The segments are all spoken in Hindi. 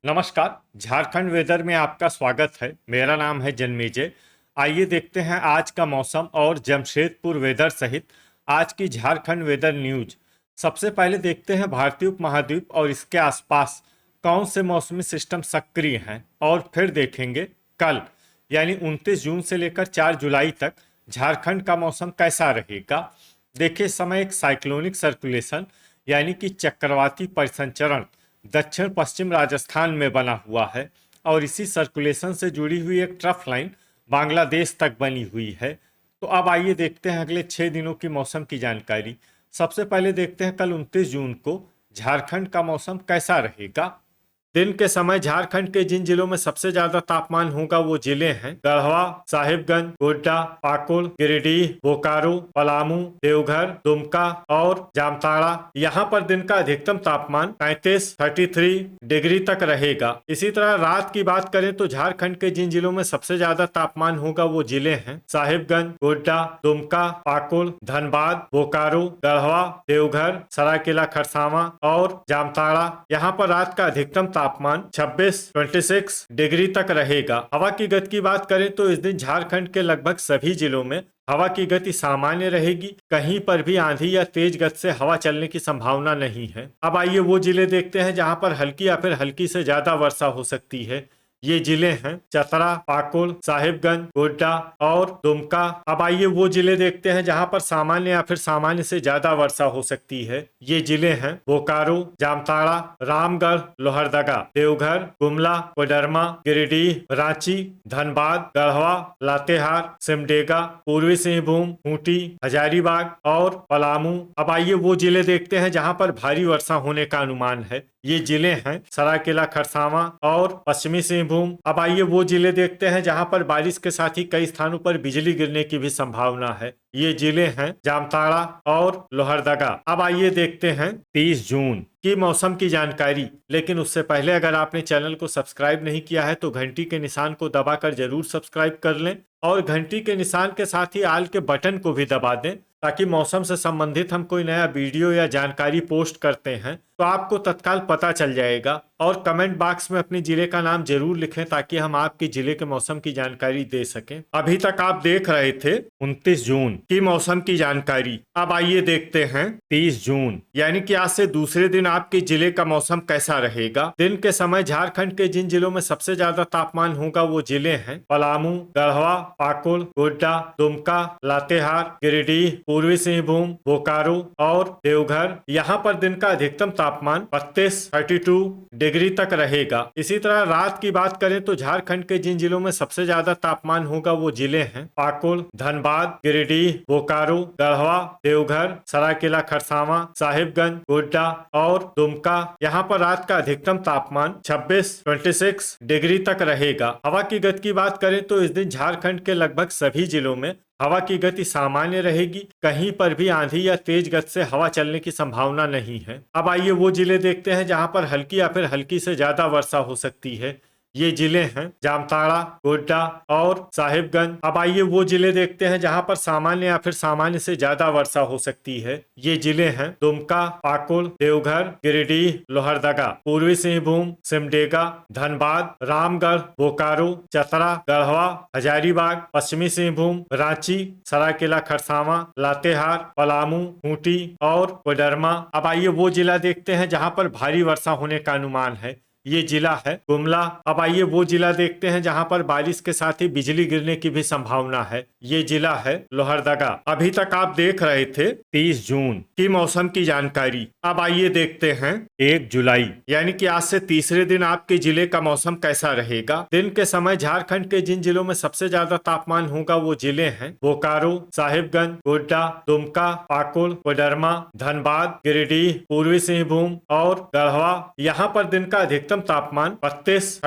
नमस्कार। झारखंड वेदर में आपका स्वागत है। मेरा नाम है जन्मेजय। आइए देखते हैं आज का मौसम और जमशेदपुर वेदर सहित आज की झारखंड वेदर न्यूज। सबसे पहले देखते हैं भारतीय उपमहाद्वीप और इसके आसपास कौन से मौसमी सिस्टम सक्रिय हैं और फिर देखेंगे कल यानी 29 जून से लेकर 4 जुलाई तक झारखंड का मौसम कैसा रहेगा। देखिए, इस समय एक साइक्लोनिक सर्कुलेशन यानी कि चक्रवाती परिसंचरण दक्षिण पश्चिम राजस्थान में बना हुआ है और इसी सर्कुलेशन से जुड़ी हुई एक ट्रफ लाइन बांग्लादेश तक बनी हुई है। तो अब आइए देखते हैं अगले 6 दिनों की मौसम की जानकारी। सबसे पहले देखते हैं कल 29 जून को झारखंड का मौसम कैसा रहेगा। दिन के समय झारखंड के जिन जिलों में सबसे ज्यादा तापमान होगा वो जिले हैं गढ़वा, साहिबगंज, गोड्डा, पाकुड़, गिरिडीह, बोकारो, पलामू, देवघर, दुमका और जामताड़ा। यहाँ पर दिन का अधिकतम तापमान 33 डिग्री तक रहेगा। इसी तरह रात की बात करें तो झारखंड के जिन जिलों में सबसे ज्यादा तापमान होगा वो जिले हैं साहिबगंज, गोड्डा, दुमका, पाकुड़, धनबाद, बोकारो, गढ़वा, देवघर, सरायकेला खरसावां और जामताड़ा। यहाँ पर रात का अधिकतम तापमान 26 डिग्री तक रहेगा। हवा की गति की बात करें तो इस दिन झारखंड के लगभग सभी जिलों में हवा की गति सामान्य रहेगी। कहीं पर भी आंधी या तेज गति से हवा चलने की संभावना नहीं है। अब आइए वो जिले देखते हैं जहां पर हल्की या फिर हल्की से ज्यादा वर्षा हो सकती है। ये जिले हैं चतरा, पाकुड़, साहिबगंज, गोड्डा और दुमका। अब आइए वो जिले देखते हैं जहां पर सामान्य या फिर सामान्य से ज्यादा वर्षा हो सकती है। ये जिले हैं बोकारो, जामताड़ा, रामगढ़, लोहरदगा, देवघर, गुमला, कोडरमा, गिरिडीह, रांची, धनबाद, गढ़वा, लातेहार, सिमडेगा, पूर्वी सिंहभूम, खूंटी, हजारीबाग और पलामू। अब आइए वो जिले देखते हैं जहां पर भारी वर्षा होने का अनुमान है। ये जिले हैं सरायकेला खरसावां और पश्चिमी सिंहभूम। अब आइए वो जिले देखते हैं जहां पर बारिश के साथ ही कई स्थानों पर बिजली गिरने की भी संभावना है। ये जिले हैं जामताड़ा और लोहरदगा। अब आइए देखते हैं 30 जून की मौसम की जानकारी। लेकिन उससे पहले अगर आपने चैनल को सब्सक्राइब नहीं किया है तो घंटी के निशान को दबाकर जरूर सब्सक्राइब कर लें और घंटी के निशान के साथ ही आल के बटन को भी दबा दें ताकि मौसम से संबंधित हम कोई नया वीडियो या जानकारी पोस्ट करते हैं तो आपको तत्काल पता चल जाएगा। और कमेंट बॉक्स में अपने जिले का नाम जरूर लिखें ताकि हम आपके जिले के मौसम की जानकारी दे सकें। अभी तक आप देख रहे थे 29 जून की मौसम की जानकारी। अब आइए देखते हैं 30 जून यानी कि आज से दूसरे दिन आपके जिले का मौसम कैसा रहेगा। दिन के समय झारखंड के जिन जिलों में सबसे ज्यादा तापमान होगा वो जिले हैं पलामू, गढ़वा, पाकुड़, गोड्डा, दुमका, लातेहार, गिरिडीह, पूर्वी सिंहभूम, बोकारो और देवघर। यहाँ पर दिन का अधिकतम तापमान 32 डिग्री तक रहेगा। इसी तरह रात की बात करें तो झारखंड के जिन जिलों में सबसे ज्यादा तापमान होगा वो जिले हैं पाकुड़, धनबाद, गिरिडीह, बोकारो, गढ़वा, देवघर, सरायकेला खरसावां, साहिबगंज, गोड्डा और दुमका। यहाँ पर रात का अधिकतम तापमान 26 डिग्री तक रहेगा। हवा की गति की बात करें तो इस दिन झारखंड के लगभग सभी जिलों में हवा की गति सामान्य रहेगी। कहीं पर भी आंधी या तेज गति से हवा चलने की संभावना नहीं है। अब आइए वो जिले देखते हैं जहां पर हल्की या फिर हल्की से ज्यादा वर्षा हो सकती है। ये जिले हैं जामताड़ा, गोड्डा और साहिबगंज। अब आइए वो जिले देखते हैं जहां पर सामान्य या फिर सामान्य से ज्यादा वर्षा हो सकती है। ये जिले हैं दुमका, पाकुड़, देवघर, गिरिडीह, लोहरदगा, पूर्वी सिंहभूम, सिमडेगा, धनबाद, रामगढ़, बोकारो, चतरा, गढ़वा, हजारीबाग, पश्चिमी सिंहभूम, रांची, सरायकेला खरसावां, लातेहार, पलामू, खूंटी और कोडरमा। अब आइए वो जिला देखते हैं जहां पर भारी वर्षा होने का अनुमान है। ये जिला है गुमला। अब आइए वो जिला देखते हैं जहां पर बारिश के साथ ही बिजली गिरने की भी संभावना है। ये जिला है लोहरदगा। अभी तक आप देख रहे थे 30 जून की मौसम की जानकारी। अब आइए देखते हैं 1 जुलाई यानी कि आज से तीसरे दिन आपके जिले का मौसम कैसा रहेगा। दिन के समय झारखंड के जिन जिलों में सबसे ज्यादा तापमान होगा वो जिले हैं बोकारो, साहिबगंज, गोड्डा, दुमका, पाकुड़, कोडरमा, धनबाद, गिरिडीह, पूर्वी सिंहभूम और गढ़वा। यहाँ पर दिन का अधिकतम तापमान 32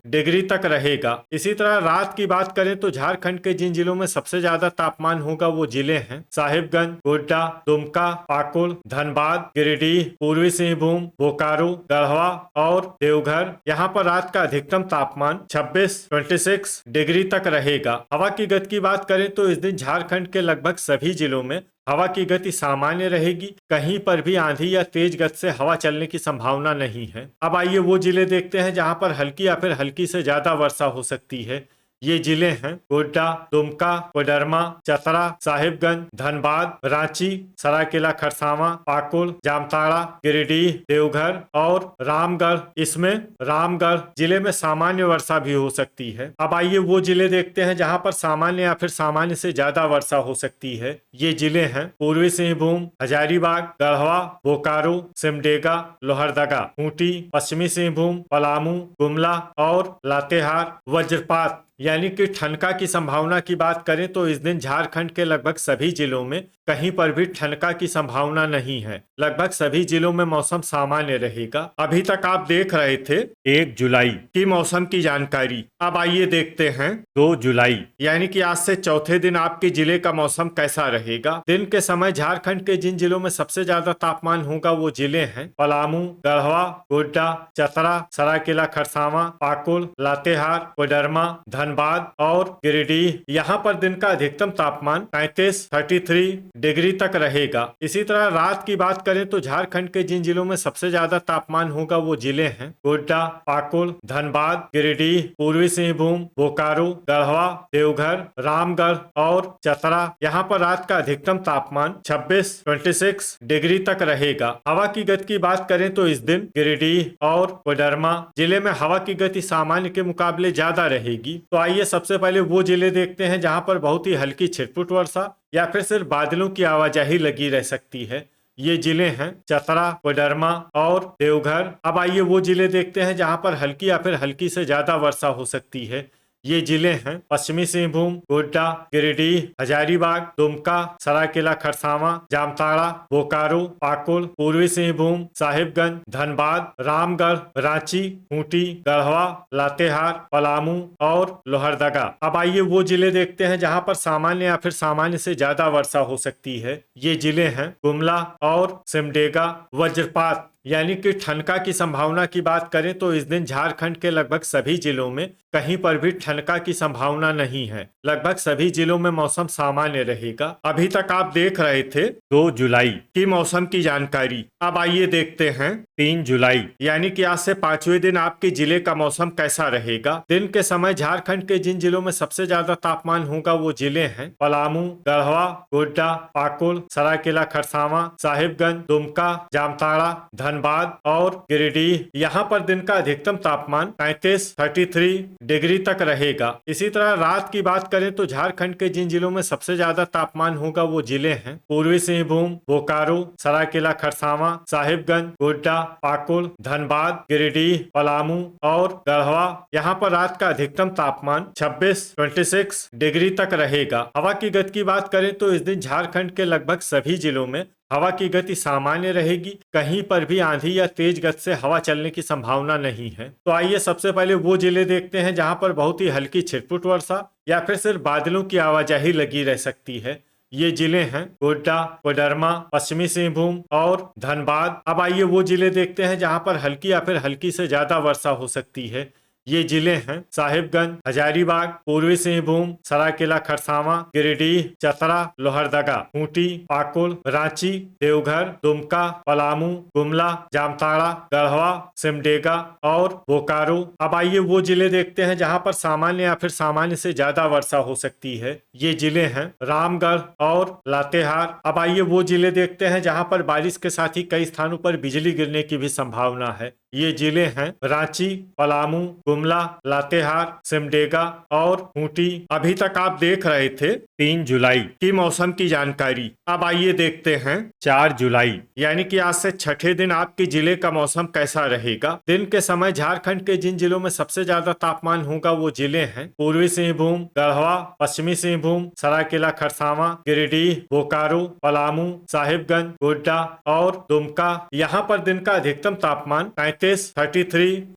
डिग्री तक रहेगा। इसी तरह रात की बात करें तो झारखंड के जिन जिलों में सबसे ज्यादा तापमान होगा वो जिले हैं साहिबगंज, गोड्डा, दुमका, पाकुड़, धनबाद, गिरिडीह, पूर्वी सिंहभूम, बोकारो, गढ़वा और देवघर। यहाँ पर रात का अधिकतम तापमान 26 डिग्री तक रहेगा। हवा की गति की बात करें तो इस दिन झारखंड के लगभग सभी जिलों में हवा की गति सामान्य रहेगी, कहीं पर भी आंधी या तेज गति से हवा चलने की संभावना नहीं है। अब आइए वो जिले देखते हैं जहां पर हल्की या फिर हल्की से ज्यादा वर्षा हो सकती है। ये जिले हैं गोड्डा, दुमका, कोडरमा, चतरा, साहिबगंज, धनबाद, रांची, सरायकेला खरसावां, पाकुड़, जामताड़ा, गिरिडीह, देवघर और रामगढ़। इसमें रामगढ़ जिले में सामान्य वर्षा भी हो सकती है। अब आइए वो जिले देखते हैं जहां पर सामान्य या फिर सामान्य से ज्यादा वर्षा हो सकती है। ये जिले हैं पूर्वी सिंहभूम, हजारीबाग, गढ़वा, बोकारो, सिमडेगा, लोहरदगा, खूंटी, पश्चिमी सिंहभूम, पलामू, गुमला और लातेहार। वज्रपात यानी कि ठनका की संभावना की बात करें तो इस दिन झारखंड के लगभग सभी जिलों में कहीं पर भी ठनका की संभावना नहीं है। लगभग सभी जिलों में मौसम सामान्य रहेगा। अभी तक आप देख रहे थे 1 जुलाई की मौसम की जानकारी। अब आइए देखते हैं 2 जुलाई यानी कि आज से चौथे दिन आपके जिले का मौसम कैसा रहेगा। दिन के समय झारखंड के जिन जिलों में सबसे ज्यादा तापमान होगा वो जिले हैं पलामू, गढ़वा, गोड्डा, चतरा, सरायकेला खरसावां, पाकुड़, लातेहार, कोडरमा, धनबाद और गिरिडीह। यहाँ पर दिन का अधिकतम तापमान 33 डिग्री तक रहेगा। इसी तरह रात की बात करें तो झारखंड के जिन जिलों में सबसे ज्यादा तापमान होगा वो जिले हैं गोड्डा, पाकुड़, धनबाद, गिरिडीह, पूर्वी सिंहभूम, बोकारो, गढ़वा, देवघर, रामगढ़ और चतरा। यहाँ पर रात का अधिकतम तापमान 26 डिग्री तक रहेगा। हवा की गति की बात करें तो इस दिन गिरिडीह और कोडरमा जिले में हवा की गति सामान्य के मुकाबले ज्यादा रहेगी। तो आइए सबसे पहले वो जिले देखते हैं जहां पर बहुत ही हल्की छिटपुट वर्षा या फिर सिर्फ बादलों की आवाजाही लगी रह सकती है। ये जिले हैं चतरा, कोडरमा और देवघर। अब आइए वो जिले देखते हैं जहां पर हल्की या फिर हल्की से ज्यादा वर्षा हो सकती है। ये जिले हैं पश्चिमी सिंहभूम, गोड्डा, गिरिडीह, हजारीबाग, दुमका, सरायकेला खरसावां, जामताड़ा, बोकारो, पाकुड़, पूर्वी सिंहभूम, साहिबगंज, धनबाद, रामगढ़, रांची, खूंटी, गढ़वा, लातेहार, पलामू और लोहरदगा। अब आइए वो जिले देखते हैं जहां पर सामान्य या फिर सामान्य से ज्यादा वर्षा हो सकती है। ये जिले हैं गुमला और सिमडेगा। वज्रपात यानी कि ठनका की संभावना की बात करें तो इस दिन झारखंड के लगभग सभी जिलों में कहीं पर भी ठनका की संभावना नहीं है। लगभग सभी जिलों में मौसम सामान्य रहेगा। अभी तक आप देख रहे थे 2 जुलाई की मौसम की जानकारी। अब आइए देखते हैं 3 जुलाई यानी कि आज से 5वें दिन आपके जिले का मौसम कैसा रहेगा। दिन के समय झारखंड के जिन जिलों में सबसे ज्यादा तापमान होगा वो जिले हैं पलामू, गढ़वा, गोड्डा, पाकुड़, सरायकेला खरसावां, साहिबगंज, दुमका, जामताड़ा, धनबाद और गिरिडीह। यहाँ पर दिन का अधिकतम तापमान 33 डिग्री तक रहेगा। इसी तरह रात की बात करें तो झारखंड के जिन जिलों में सबसे ज्यादा तापमान होगा वो जिले हैं पूर्वी सिंहभूम, बोकारो, सरायकेला खरसावां, साहिबगंज, गोड्डा, पाकुड़, धनबाद, गिरिडीह, पलामू और गढ़वा। यहाँ पर रात का अधिकतम तापमान 26 डिग्री तक रहेगा। हवा की गति की बात करें तो इस दिन झारखंड के लगभग सभी जिलों में हवा की गति सामान्य रहेगी। कहीं पर भी आंधी या तेज गति से हवा चलने की संभावना नहीं है। तो आइए सबसे पहले वो जिले देखते हैं जहां पर बहुत ही हल्की छिटपुट वर्षा या फिर सिर्फ बादलों की आवाजाही लगी रह सकती है। ये जिले हैं गोड्डा, कोडरमा, पश्चिमी सिंहभूम और धनबाद। अब आइए वो जिले देखते हैं जहां पर हल्की या फिर हल्की से ज्यादा वर्षा हो सकती है। ये जिले हैं साहिबगंज, हजारीबाग, पूर्वी सिंहभूम, सरायकेला खरसावां, गिरिडीह, चतरा, लोहरदगा, खूंटी, पाकुड़, रांची, देवघर, दुमका, पलामू, गुमला, जामताड़ा, गढ़वा, सिमडेगा और बोकारो। अब आइए वो जिले देखते हैं जहां पर सामान्य या फिर सामान्य से ज्यादा वर्षा हो सकती है। ये जिले हैं रामगढ़ और लातेहार। अब आइए वो जिले देखते हैं जहां पर बारिश के साथ ही कई स्थानों पर बिजली गिरने की भी संभावना है। ये जिले हैं रांची, पलामू, गुमला, लातेहार, सिमडेगा और खूंटी। अभी तक आप देख रहे थे 3 जुलाई की मौसम की जानकारी। अब आइए देखते हैं 4 जुलाई यानी कि आज से छठे दिन आपके जिले का मौसम कैसा रहेगा। दिन के समय झारखंड के जिन जिलों में सबसे ज्यादा तापमान होगा वो जिले हैं पूर्वी सिंहभूम, गढ़वा, पश्चिमी सिंहभूम, सरायकेला खरसावां, गिरिडीह, बोकारो, पलामू, साहिबगंज, गोड्डा और दुमका। यहाँ पर दिन का अधिकतम तापमान 33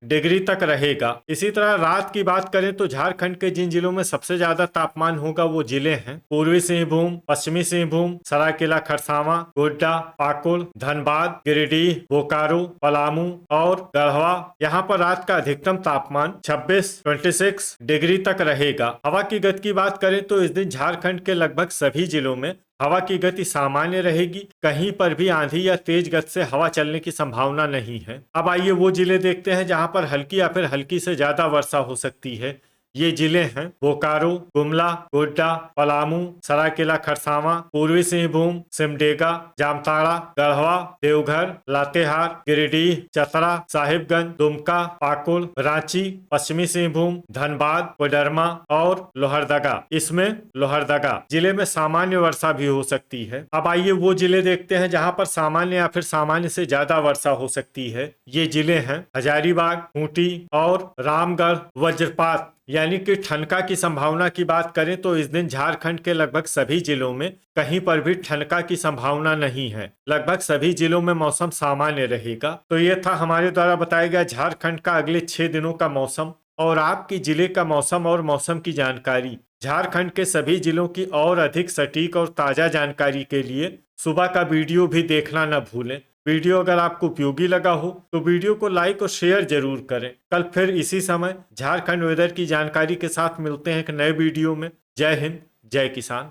डिग्री तक रहेगा। इसी तरह रात की बात करें तो झारखंड के जिन जिलों में सबसे ज्यादा तापमान होगा वो जिले हैं पूर्वी सिंहभूम, पश्चिमी सिंहभूम, सरायकेला खरसावां, गोड्डा, पाकुड़, धनबाद, गिरिडीह, बोकारो, पलामू और गढ़वा। यहाँ पर रात का अधिकतम तापमान 26 डिग्री तक रहेगा। हवा की गति की बात करें तो इस दिन झारखंड के लगभग सभी जिलों में हवा की गति सामान्य रहेगी, कहीं पर भी आंधी या तेज गति से हवा चलने की संभावना नहीं है। अब आइए वो जिले देखते हैं जहां पर हल्की या फिर हल्की से ज्यादा वर्षा हो सकती है। ये जिले हैं बोकारो, गुमला, गोड्डा, पलामू, सरायकेला खरसावां, पूर्वी सिंहभूम, सिमडेगा, जामताड़ा, गढ़वा, देवघर, लातेहार, गिरिडीह, चतरा, साहिबगंज, दुमका, पाकुड़, रांची, पश्चिमी सिंहभूम, धनबाद, कोडरमा और लोहरदगा। इसमें लोहरदगा जिले में सामान्य वर्षा भी हो सकती है। अब आइए वो जिले देखते हैं जहां पर सामान्य या फिर सामान्य से ज्यादा वर्षा हो सकती है। ये जिले हैं हजारीबाग, खूंटी और रामगढ़। वज्रपात यानी कि ठनका की संभावना की बात करें तो इस दिन झारखंड के लगभग सभी जिलों में कहीं पर भी ठनका की संभावना नहीं है। लगभग सभी जिलों में मौसम सामान्य रहेगा। तो ये था हमारे द्वारा बताया गया झारखंड का अगले 6 दिनों का मौसम और आपकी जिले का मौसम और मौसम की जानकारी। झारखंड के सभी जिलों की और अधिक सटीक और ताजा जानकारी के लिए सुबह का वीडियो भी देखना न भूलें। वीडियो अगर आपको उपयोगी लगा हो तो वीडियो को लाइक और शेयर जरूर करें। कल फिर इसी समय झारखंड वेदर की जानकारी के साथ मिलते हैं एक नए वीडियो में। जय हिंद, जय किसान।